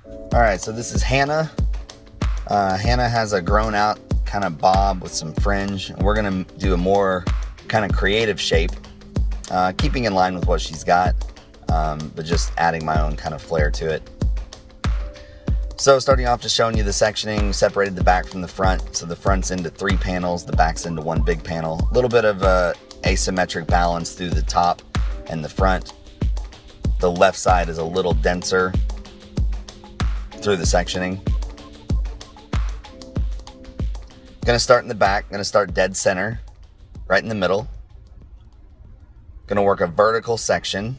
Alright, so this is Hannah. Hannah has a grown out kind of bob with some fringe. We're going to do a more kind of creative shape, keeping in line with what she's got, but just adding my own kind of flair to it. So starting off, just showing you the sectioning, separated the back from the front. So the front's into 3 panels, the back's into 1 big panel. A little bit of asymmetric balance through the top and the front. The left side is a little denser through the sectioning. Gonna start in the back, gonna start dead center, right in the middle. Gonna work a vertical section.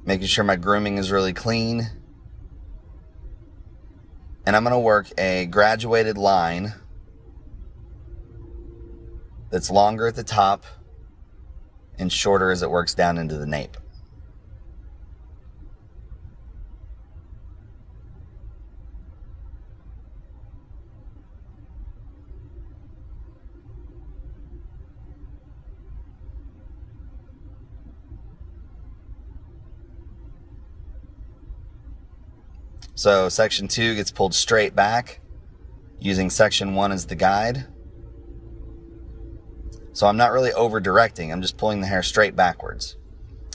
Making sure my grooming is really clean. And I'm gonna work a graduated line that's longer at the top and shorter as it works down into the nape. So section 2 gets pulled straight back using section 1 as the guide. So I'm not really over directing, I'm just pulling the hair straight backwards.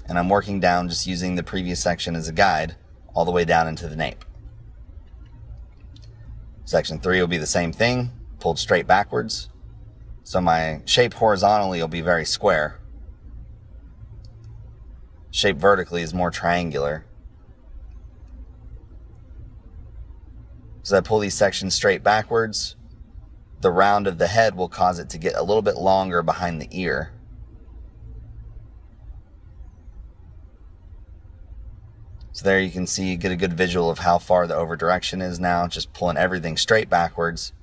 And I'm working down just using the previous section as a guide all the way down into the nape. Section 3 will be the same thing, pulled straight backwards. So my shape horizontally will be very square. Shape vertically is more triangular. As I pull these sections straight backwards, the round of the head will cause it to get a little bit longer behind the ear. So there you can see, get a good visual of how far the over direction is now, just pulling everything straight backwards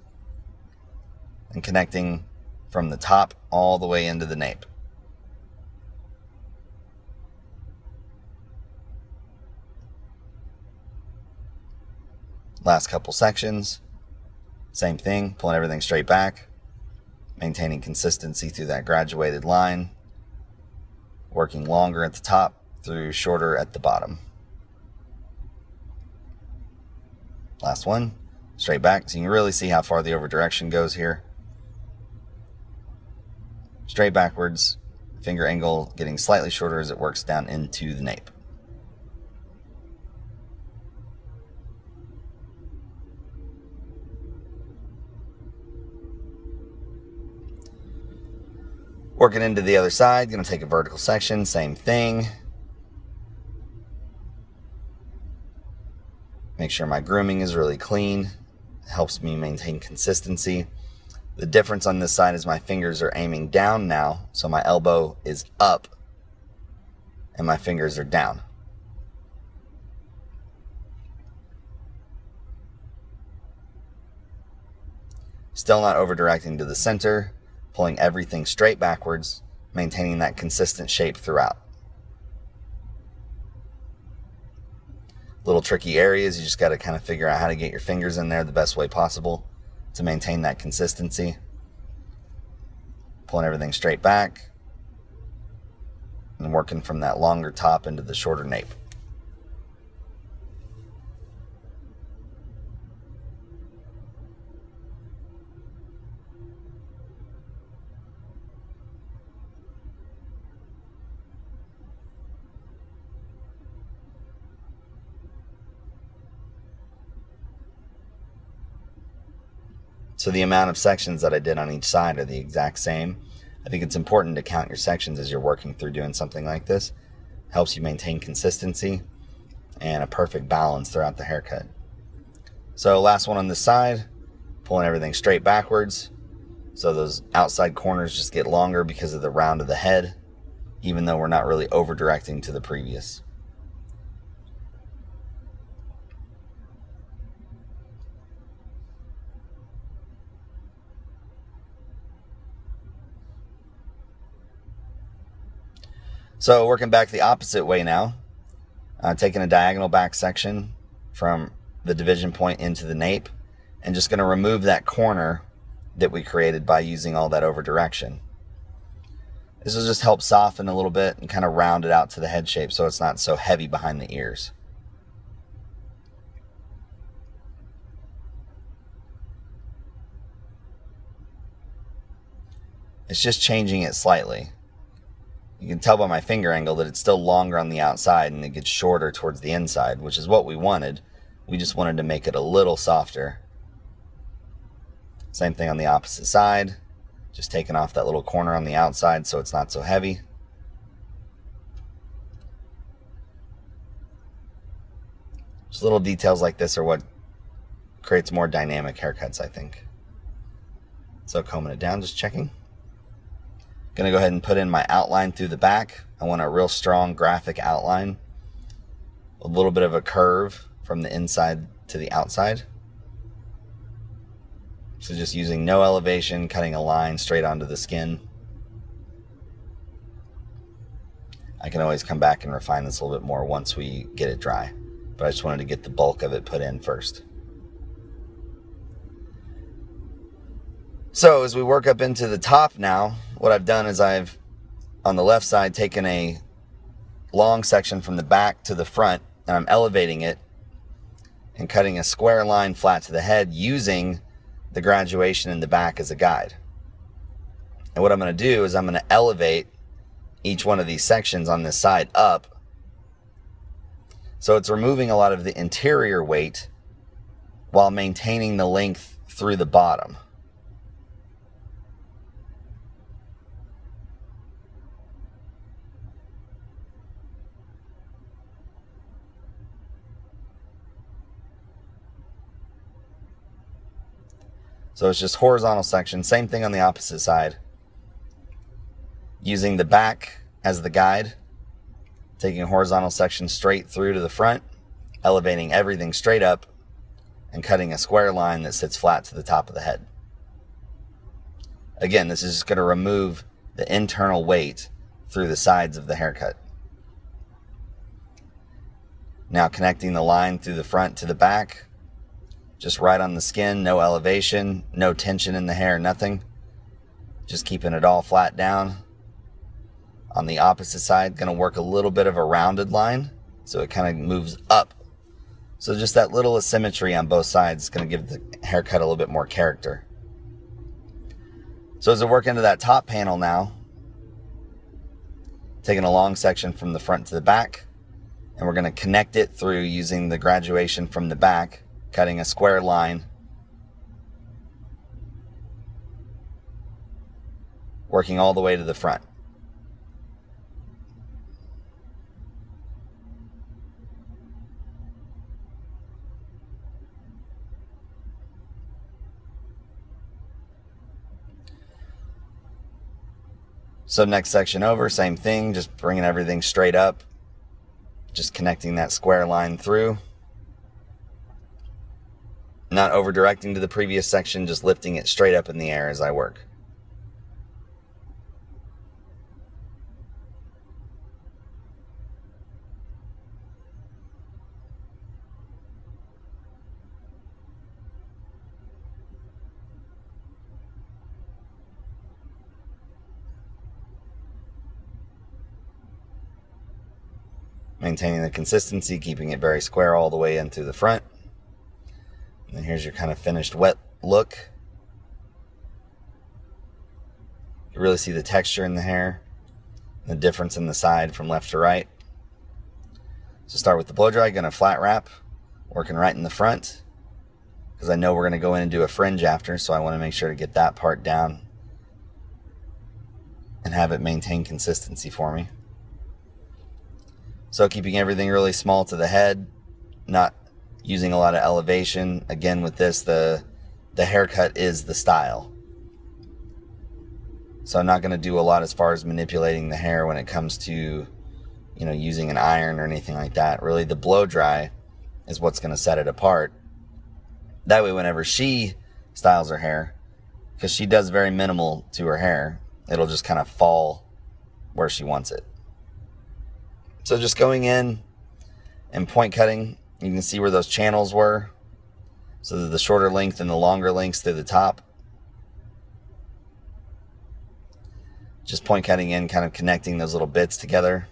and connecting from the top all the way into the nape. Last couple sections, same thing, pulling everything straight back, maintaining consistency through that graduated line, working longer at the top through shorter at the bottom. Last one, straight back, so you can really see how far the over direction goes here. Straight backwards, finger angle getting slightly shorter as it works down into the nape. Working into the other side, going to take a vertical section, same thing. Make sure my grooming is really clean. It helps me maintain consistency. The difference on this side is my fingers are aiming down now, so my elbow is up and my fingers are down. Still not over directing to the center. Pulling everything straight backwards, maintaining that consistent shape throughout. Little tricky areas, you just got to kind of figure out how to get your fingers in there the best way possible to maintain that consistency. Pulling everything straight back and working from that longer top into the shorter nape. So the amount of sections that I did on each side are the exact same. I think it's important to count your sections as you're working through doing something like this. Helps you maintain consistency and a perfect balance throughout the haircut. So last one on this side, pulling everything straight backwards. So those outside corners just get longer because of the round of the head, even though we're not really over directing to the previous. So working back the opposite way now, taking a diagonal back section from the division point into the nape, and just going to remove that corner that we created by using all that over direction. This will just help soften a little bit and kind of round it out to the head shape so it's not so heavy behind the ears. It's just changing it slightly. You can tell by my finger angle that it's still longer on the outside and it gets shorter towards the inside, which is what we wanted. We just wanted to make it a little softer. Same thing on the opposite side. Just taking off that little corner on the outside so it's not so heavy. Just little details like this are what creates more dynamic haircuts, I think. So combing it down, just checking. Gonna go ahead and put in my outline through the back. I want a real strong graphic outline. A little bit of a curve from the inside to the outside. So just using no elevation, cutting a line straight onto the skin. I can always come back and refine this a little bit more once we get it dry. But I just wanted to get the bulk of it put in first. So as we work up into the top now, what I've done is I've, on the left side, taken a long section from the back to the front, and I'm elevating it and cutting a square line flat to the head using the graduation in the back as a guide. And what I'm going to do is I'm going to elevate each one of these sections on this side up. So it's removing a lot of the interior weight while maintaining the length through the bottom. So it's just horizontal section, same thing on the opposite side. Using the back as the guide, taking a horizontal section straight through to the front, elevating everything straight up, and cutting a square line that sits flat to the top of the head. Again, this is just going to remove the internal weight through the sides of the haircut. Now connecting the line through the front to the back, just right on the skin, no elevation, no tension in the hair, nothing. Just keeping it all flat down. On the opposite side, going to work a little bit of a rounded line, so it kind of moves up. So just that little asymmetry on both sides is going to give the haircut a little bit more character. So as we work into that top panel now, taking a long section from the front to the back, and we're going to connect it through using the graduation from the back, cutting a square line, working all the way to the front. So next section over, same thing, just bringing everything straight up, just connecting that square line through. Not over directing to the previous section, just lifting it straight up in the air as I work. Maintaining the consistency, keeping it very square all the way in through the front. And then here's your kind of finished wet look. You really see the texture in the hair, the difference in the side from left to right. So start with the blow dry, gonna flat wrap, working right in the front, because I know we're gonna go in and do a fringe after, so I wanna make sure to get that part down and have it maintain consistency for me. So keeping everything really small to the head, not using a lot of elevation. Again, with this, the haircut is the style. So I'm not going to do a lot as far as manipulating the hair when it comes to, using an iron or anything like that. Really, the blow dry is what's going to set it apart. That way, whenever she styles her hair, because she does very minimal to her hair, it'll just kind of fall where she wants it. So just going in and point cutting, you can see where those channels were. So the shorter length and the longer lengths through the top. Just point cutting in, kind of connecting those little bits together.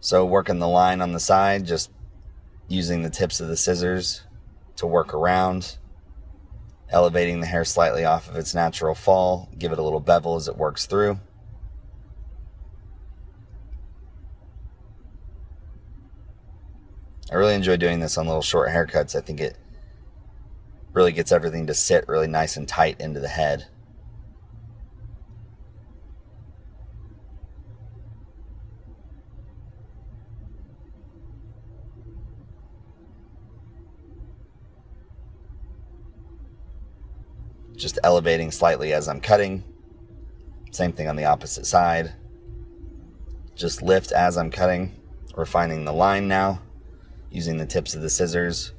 So working the line on the side, just using the tips of the scissors to work around, elevating the hair slightly off of its natural fall, give it a little bevel as it works through. I really enjoy doing this on little short haircuts. I think it really gets everything to sit really nice and tight into the head. Just elevating slightly as I'm cutting. Same thing on the opposite side. Just lift as I'm cutting, refining the line now, using the tips of the scissors.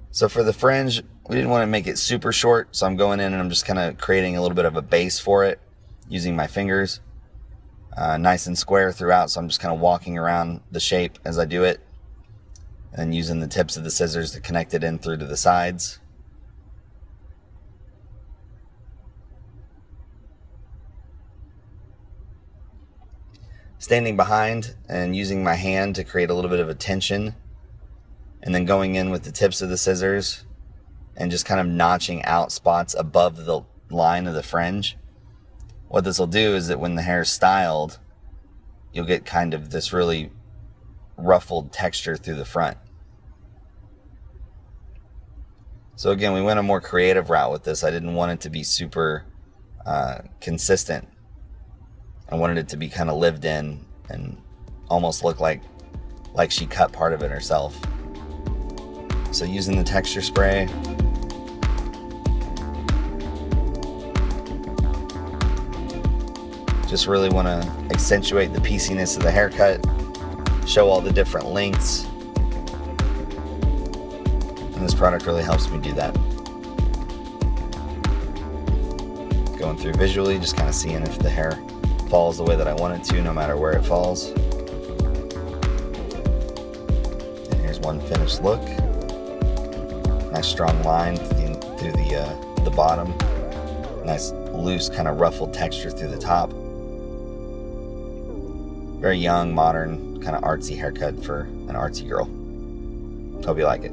So for the fringe, we didn't want to make it super short, so I'm going in and I'm just kind of creating a little bit of a base for it, using my fingers. Nice and square throughout, so I'm just kind of walking around the shape as I do it, and using the tips of the scissors to connect it in through to the sides. Standing behind and using my hand to create a little bit of a tension, and then going in with the tips of the scissors and just kind of notching out spots above the line of the fringe. What this will do is that when the hair is styled, you'll get kind of this really ruffled texture through the front. So again, we went a more creative route with this. I didn't want it to be super consistent. I wanted it to be kind of lived in and almost look like she cut part of it herself. So using the texture spray, just really want to accentuate the pieciness of the haircut, show all the different lengths. And this product really helps me do that. Going through visually, just kind of seeing if the hair falls the way that I want it to, no matter where it falls. And here's one finished look. Nice strong line through the bottom. Nice loose kind of ruffled texture through the top. Very young, modern, kind of artsy haircut for an artsy girl. Hope you like it.